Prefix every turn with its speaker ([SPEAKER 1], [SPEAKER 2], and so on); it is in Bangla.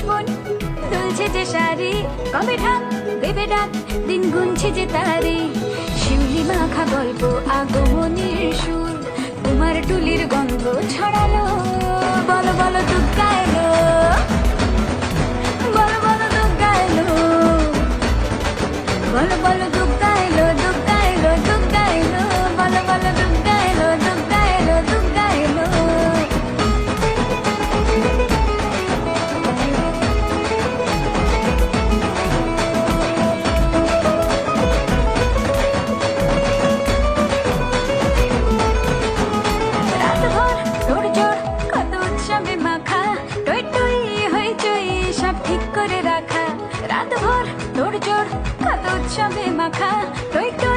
[SPEAKER 1] জীবন দুলছে যে শাড়ি, কবে ঢাক দেবে ডাক, দিন গুনছে যে তারি। শিউলি মাখা গল্প, আগমনীর সুর, তোমার টুলির গন্ধ ছড়ালো। বলো বলো দুগ্গা এলো, বলো বলো দুগ্গা এলো, বলো বলো দুগ্গা এলো, দুগ্গা এলো, দুগ্গা এলো, বলো বলো দুগ্গা এলো, দুগ্গা এলো, দুগ্গা এলো। রাতভর তোড়জোড়, কত উৎসবে মাখা, টই টই হইচই সব ঠিক করে রাখা। রাতভর তোড়জোড়, কত উৎসবে মাখা, টই টই